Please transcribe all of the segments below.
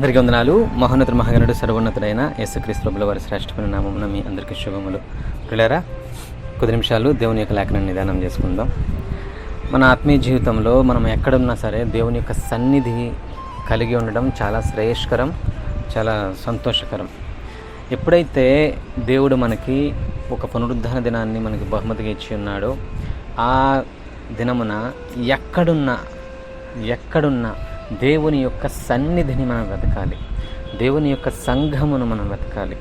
అందరికీ వందనాలు. మహోన్నతుడు మహాగణుడు సర్వోన్నతుడైన యేసుక్రీస్తు ప్రభుల వారి శ్రేష్టమైన నామమున మీ అందరికీ శుభములు. ప్రియులారా, కొద్ది నిమిషాలు దేవుని యొక్క లేఖనాన్ని నిదానం చేసుకుందాం. మన ఆత్మీయ జీవితంలో మనం ఎక్కడున్నా సరే దేవుని యొక్క సన్నిధి కలిగి ఉండడం చాలా శ్రేయస్కరం, చాలా సంతోషకరం. ఎప్పుడైతే దేవుడు మనకి ఒక పునరుద్ధరణ దినాన్ని మనకి బహుమతిగా ఇచ్చి ఉన్నాడో, ఆ దినమున ఎక్కడున్నా దేవుని యొక్క సన్నిధిని మనం వెతకాలి, దేవుని యొక్క సంఘమును మనం వెతకాలి.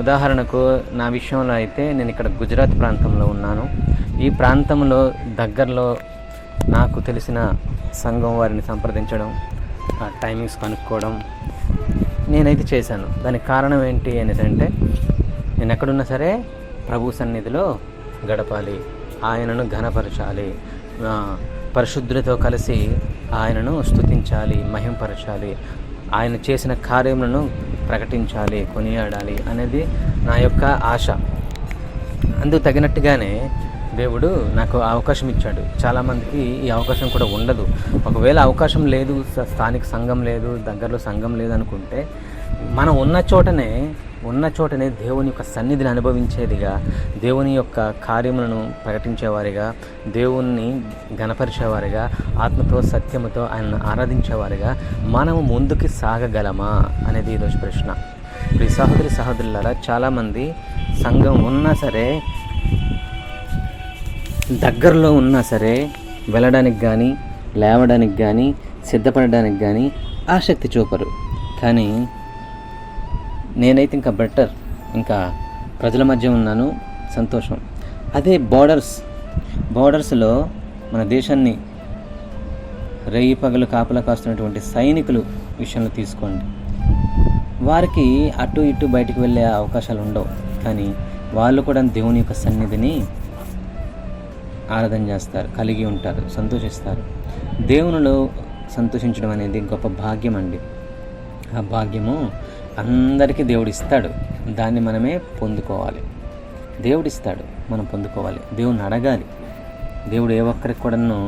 ఉదాహరణకు నా విషయంలో అయితే నేను ఇక్కడ గుజరాత్ ప్రాంతంలో ఉన్నాను. ఈ ప్రాంతంలో దగ్గరలో నాకు తెలిసిన సంఘం వారిని సంప్రదించడం, టైమింగ్స్ కనుక్కోవడం నేనైతే చేశాను. దానికి కారణం ఏంటి అనేసి అంటే, నేను ఎక్కడున్నా సరే ప్రభు సన్నిధిలో గడపాలి, ఆయనను ఘనపరచాలి, పరిశుద్ధులతో కలిసి ఆయనను స్తుతించాలి, మహింపరచాలి, ఆయన చేసిన కార్యములను ప్రకటించాలి, కొనియాడాలి అనేది నా యొక్క ఆశ. అందుకు తగినట్టుగానే దేవుడు నాకు అవకాశం ఇచ్చాడు. చాలామందికి ఈ అవకాశం కూడా ఉండదు. ఒకవేళ అవకాశం లేదు, స్థానిక సంఘం లేదు, దగ్గరలో సంఘం లేదు అనుకుంటే, మనం ఉన్న చోటనే దేవుని యొక్క సన్నిధిని అనుభవించేదిగా, దేవుని యొక్క కార్యములను ప్రకటించేవారిగా, దేవుణ్ణి ఘనపరిచేవారిగా, ఆత్మతో సత్యముతో ఆయన ఆరాధించేవారిగా మనము ముందుకు సాగగలమా అనేది ఈరోజు ప్రశ్న. ఇప్పుడు ఈ సహోదరులారా, చాలామంది సంఘం ఉన్నా సరే, దగ్గరలో ఉన్నా సరే వెళ్ళడానికి కానీ, లేవడానికి కానీ, సిద్ధపడడానికి కానీ ఆసక్తి చూపరు. కానీ నేనైతే ఇంకా బెటర్, ఇంకా ప్రజల మధ్య ఉన్నాను, సంతోషం. అదే బోర్డర్స్లో మన దేశాన్ని రేయి పగలు కాపలా కాస్తున్నటువంటి సైనికులు విషయంలో తీసుకోండి. వారికి అటు ఇటు బయటికి వెళ్ళే అవకాశాలు ఉండవు, కానీ వాళ్ళు కూడా దేవుని యొక్క సన్నిధిని ఆరాధన చేస్తారు, కలిగి ఉంటారు, సంతోషిస్తారు. దేవునిలో సంతోషించడం అనేది గొప్ప భాగ్యం అండి. ఆ భాగ్యము అందరికీ దేవుడు ఇస్తాడు, దాన్ని మనమే పొందుకోవాలి. దేవుడిస్తాడు, మనం పొందుకోవాలి, దేవుణ్ణి అడగాలి. దేవుడు ఏ ఒక్కరికి కూడాను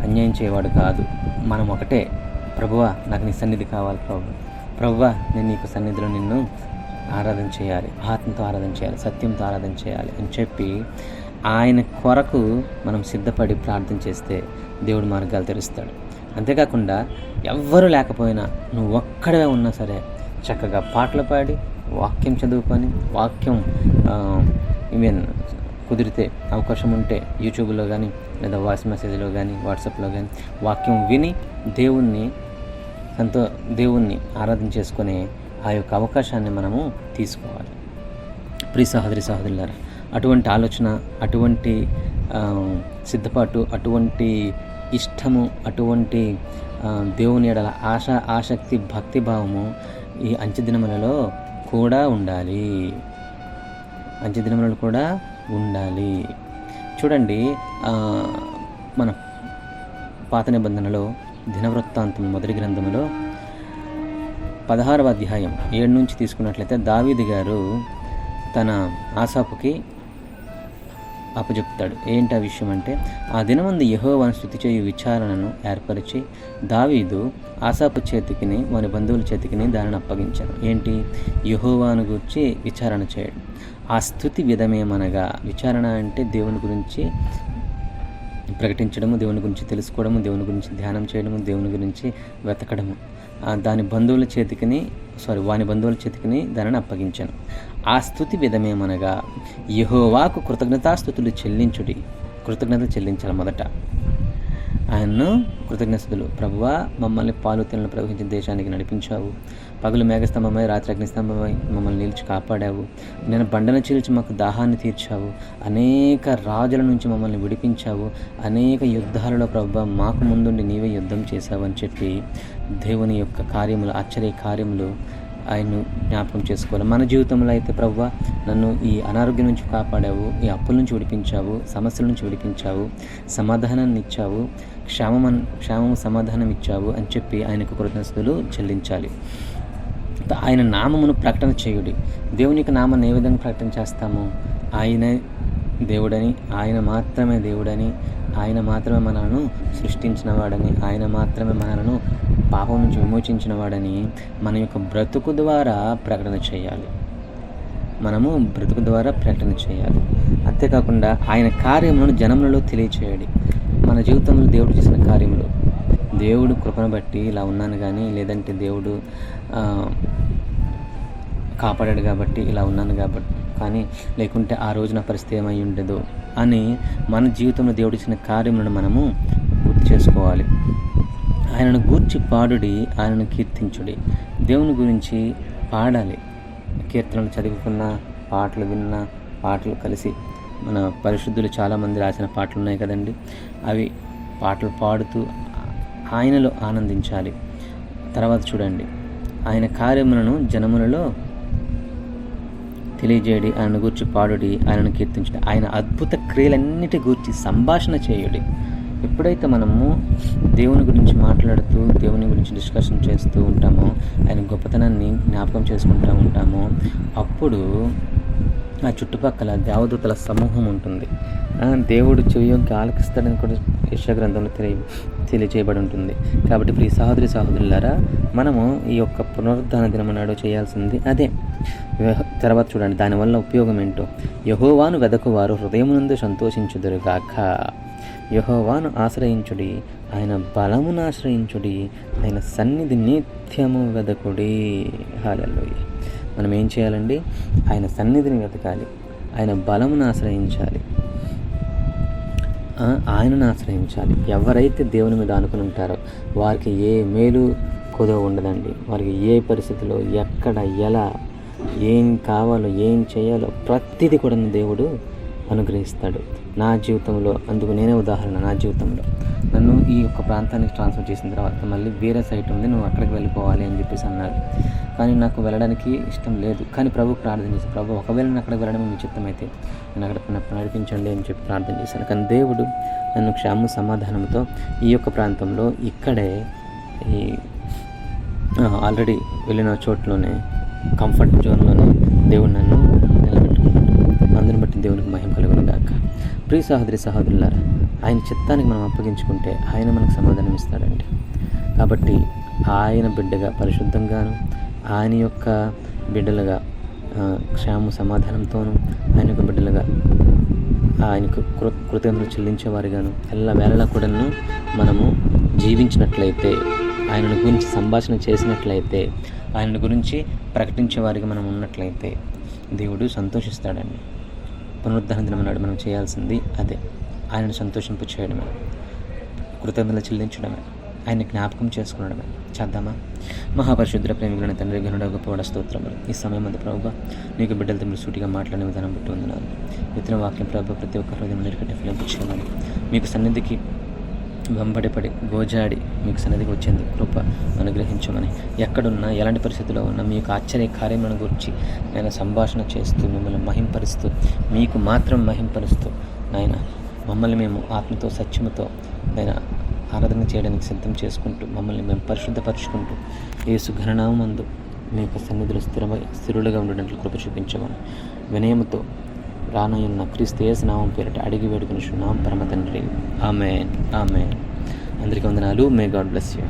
అన్యాయం చేయవాడు కాదు. మనం ఒకటే, ప్రభువా నాకు నీ సన్నిధి కావాలి, ప్రభువా నేను నీకు సన్నిధిలో నిన్ను ఆరాధన చేయాలి, ఆత్మతో ఆరాధన చేయాలి, సత్యంతో ఆరాధన చేయాలి అని చెప్పి ఆయన కొరకు మనం సిద్ధపడి ప్రార్థన చేస్తే దేవుడు మార్గాలు తెరుస్తాడు. అంతేకాకుండా ఎవ్వరూ లేకపోయినా నువ్వు ఒక్కడే ఉన్నా సరే చక్కగా పాటలు పాడి, వాక్యం చదువుకొని, వాక్యం ఈవెన్ కుదిరితే అవకాశం ఉంటే యూట్యూబ్లో కానీ, లేదా వాయిస్ మెసేజ్లో కానీ, వాట్సాప్లో కానీ వాక్యం విని దేవుణ్ణి ఆరాధన చేసుకునే ఆ యొక్క అవకాశాన్ని మనము తీసుకోవాలి. ప్రియ సహోదరులారా, అటువంటి ఆలోచన, అటువంటి సిద్ధపాటు, అటువంటి ఇష్టము, అటువంటి దేవుని ఎడల ఆసక్తి, భక్తిభావము ఈ అంచెదినములలో కూడా ఉండాలి. చూడండి, మన పాత నిబంధనలో దినవృత్తాంతం మొదటి గ్రంథంలో 16వ అధ్యాయం 7 నుంచి తీసుకున్నట్లయితే, దావీదు గారు తన ఆసాపుకి అప్పచెప్తాడు. ఏంటి ఆ విషయం అంటే, ఆ దినమందు యెహోవాను స్తుతి చేయు విచారణను ఏర్పరిచి దావీదు ఆసాపు చేతికిని వాని బంధువుల చేతికిని దానిని అప్పగించాను. ఏంటి? యెహోవాను గురించి విచారణ చేయడం. ఆ స్తుతి విధమేమనగా, విచారణ అంటే దేవుని గురించి ప్రకటించడము, దేవుని గురించి తెలుసుకోవడము, దేవుని గురించి ధ్యానం చేయడము, దేవుని గురించి వెతకడము. వాని బంధువుల చేతికిని దానిని అప్పగించాను. ఆ స్తుతి విధమేమనగా, యెహోవాకు కృతజ్ఞతాస్తుతులు చెల్లించుడి. కృతజ్ఞతలు చెల్లించాలి మొదట. ఆయన్ను కృతజ్ఞతలు. ప్రభువా, మమ్మల్ని పాలు తేనెలు ప్రవహించిన దేశానికి నడిపించావు. పగలు మేఘస్తంభమై, రాత్రి అగ్నిస్తంభమై మమ్మల్ని నిలిచి కాపాడావు. నేను బండను చీల్చి మాకు దాహాన్ని తీర్చావు. అనేక రాజుల నుంచి మమ్మల్ని విడిపించావు. అనేక యుద్ధాలలో ప్రభువా మాకు ముందుండి నీవే యుద్ధం చేశావు అని చెప్పి దేవుని యొక్క కార్యములు, ఆశ్చర్య కార్యములు ఆయన్ను జ్ఞాపకం చేసుకోవాలి. మన జీవితంలో అయితే, ప్రభువా నన్ను ఈ అనారోగ్యం నుంచి కాపాడావు, ఈ అప్పుల నుంచి విడిపించావు, సమస్యల నుంచి విడిపించావు, సమాధానాన్ని ఇచ్చావు, క్షేమము సమాధానం ఇచ్చావు అని చెప్పి ఆయనకు కృతజ్ఞతలు చెల్లించాలి. ఆయన నామమును ప్రకటన చేయుడి. దేవుని యొక్క నామాన్ని ఏ విధంగా ప్రకటన చేస్తాము? ఆయన దేవుడని, ఆయన మాత్రమే దేవుడని, ఆయన మాత్రమే మనలను సృష్టించిన వాడని, ఆయన మాత్రమే మనలను పాపం నుంచి విమోచించిన వాడని మన యొక్క బ్రతుకు ద్వారా ప్రకటన చేయాలి. మనము బ్రతుకు ద్వారా ప్రకటన చేయాలి. అంతేకాకుండా ఆయన కార్యములను జనములలో తెలియచేయాలి. మన జీవితంలో దేవుడు చేసిన కార్యములు, దేవుడు కృపను బట్టి ఇలా ఉన్నాను కానీ, లేదంటే దేవుడు కాపాడాడు కాబట్టి ఇలా ఉన్నాను కాబట్టి, కానీ లేకుంటే ఆ రోజు నా పరిస్థితి ఏమై ఉండదు అని మన జీవితంలో దేవుడు ఇచ్చిన కార్యములను మనము గుర్తు చేసుకోవాలి. ఆయనను గూర్చి పాడుడి, ఆయనను కీర్తించుడి. దేవుని గురించి పాడాలి. కీర్తనలు చదువుకున్న, పాటలు విన్న, పాటలు కలిసి మన పరిశుద్ధులు చాలామంది రాసిన పాటలు ఉన్నాయి కదండి, అవి పాటలు పాడుతూ ఆయనలో ఆనందించాలి. తర్వాత చూడండి, ఆయన కార్యములను జనములలో తెలియజేయడి, ఆయనను గూర్చి పాడుడి, ఆయనను కీర్తించండి. ఆయన అద్భుత క్రియలన్నిటి గూర్చి సంభాషణ చేయుడి. ఎప్పుడైతే మనము దేవుని గురించి మాట్లాడుతూ, దేవుని గురించి డిస్కషన్ చేస్తూ ఉంటామో, ఆయన గొప్పతనాన్ని జ్ఞాపకం చేసుకుంటూ ఉంటామో, అప్పుడు ఆ చుట్టుపక్కల దేవదూతల సమూహం ఉంటుంది. దేవుడు చెవియొంకి ఆలకిస్తాడని కూడా యెషయా గ్రంథంలో తెలియజేయబడి ఉంటుంది. కాబట్టి ప్రియ సహోదరి సహోదరులారా, మనము ఈ యొక్క పునరుద్ధాన దినం నాడు చేయాల్సింది అదే. తర్వాత చూడండి, దానివల్ల ఉపయోగం ఏంటో. యెహోవాను వెదకువారు హృదయమునందు సంతోషించుదురుగాక. యెహోవాను ఆశ్రయించుడి, ఆయన బలమును ఆశ్రయించుడి, ఆయన సన్నిధి నిత్యము వెదకుడి. హల్లెలూయా. మనం ఏం చేయాలండి? ఆయన సన్నిధిని వెతకాలి, ఆయన బలమును ఆశ్రయించాలి, ఆయనను ఆశ్రయించాలి. ఎవరైతే దేవుని మీద ఆనుకుని ఉంటారో వారికి ఏ మేలు కొదవ ఉండదండి. వారికి ఏ పరిస్థితిలో, ఎక్కడ, ఎలా, ఏం కావాలో, ఏం చేయాలో ప్రతిదీ కూడా దేవుడు అనుగ్రహిస్తాడు. నా జీవితంలో, అందుకు నేనే ఉదాహరణ. నా జీవితంలో నన్ను ఈ యొక్క ప్రాంతానికి ట్రాన్స్ఫర్ చేసిన తర్వాత మళ్ళీ వేరే సైట్ ఉంది, నువ్వు అక్కడికి వెళ్ళిపోవాలి అని చెప్పేసి అన్నారు. కానీ నాకు వెళ్ళడానికి ఇష్టం లేదు. కానీ ప్రభు ప్రార్థన చేశాను, ప్రభు ఒకవేళ నేను అక్కడికి వెళ్ళడం మీ చిత్తం అయితే నేను అక్కడ నడిపించండి అని చెప్పి ప్రార్థన చేశాను. కానీ దేవుడు నన్ను క్షేమ సమాధానంతో ఈ యొక్క ప్రాంతంలో, ఇక్కడే ఈ ఆల్రెడీ వెళ్ళిన చోట్లోనే, కంఫర్ట్ జోన్లోనే దేవుడు నన్ను నిలబెట్టుకున్నాడు. అందుని బట్టి దేవునికి మహిమ కలుగును గాక. ప్రియ సహోదరి సహోదరులారా, ఆయన చిత్తానికి మనం అప్పగించుకుంటే ఆయన మనకు సమాధానం ఇస్తాడండి. కాబట్టి ఆయన బిడ్డగా, పరిశుద్ధంగాను, ఆయన యొక్క బిడ్డలుగా క్షేమ సమాధానంతోనూ, ఆయన యొక్క బిడ్డలుగా ఆయనకు కృతజ్ఞతలు చెల్లించేవారిగాను ఎల్ల వేళలా కూడాను మనము జీవించినట్లయితే, ఆయనను గురించి సంభాషణ చేసినట్లయితే, ఆయన గురించి ప్రకటించేవారిగా మనం ఉన్నట్లయితే దేవుడు సంతోషిస్తాడండి. పునరుద్ధరణ దినం నాడు మనం చేయాల్సింది అదే. ఆయనను సంతోషింపు చేయడమే, కృతజ్ఞతలు చెల్లించడమే, ఆయన జ్ఞాపకం చేసుకునడమే. చేద్దామా? మహాపరిశుద్ధ ప్రేమికులైన తండ్రి, గనుడ గొప్పవాడ స్తోత్రములు. ఈ సమయం అందు ప్రభువా, నీకు బిడ్డలతో మీరు సూటిగా మాట్లాడిన విధానం బట్టి వందనాలు. ఇతర వాక్యం ప్రభు ప్రతి ఒక్క హృదయం నిలకట్టి ఫలింపచేయమని, మీకు సన్నిధికి వెంబడిపడి గోజాడి మీకు సన్నిధికి వచ్చేందుకు కృప అనుగ్రహించమని, ఎక్కడున్నా, ఎలాంటి పరిస్థితుల్లో ఉన్నా మీ యొక్క ఆశ్చర్య కార్యములను గురించి నేను సంభాషణ చేస్తూ, మిమ్మల్ని మహింపరుస్తూ, మీకు మాత్రం మహింపరుస్తూ, నాయన మమ్మల్ని మేము ఆత్మతో, సత్యముతో ఆయన ఆరాధన చేయడానికి సిద్ధం చేసుకుంటూ, మమ్మల్ని మేము పరిశుద్ధపరుచుకుంటూ, యేసు ఘననామందు మీ యొక్క సన్నిధిలో స్థిరులుగా ఉండడానికి కృప చూపించమని వినయముతో రానయున్న క్రీస్తు యేసు నామం పేరిట అడిగి వేడుకుని చున్నాం పరమ తండ్రి. ఆమేన్, ఆమేన్. అందరికీ వందనాలు. May God bless you.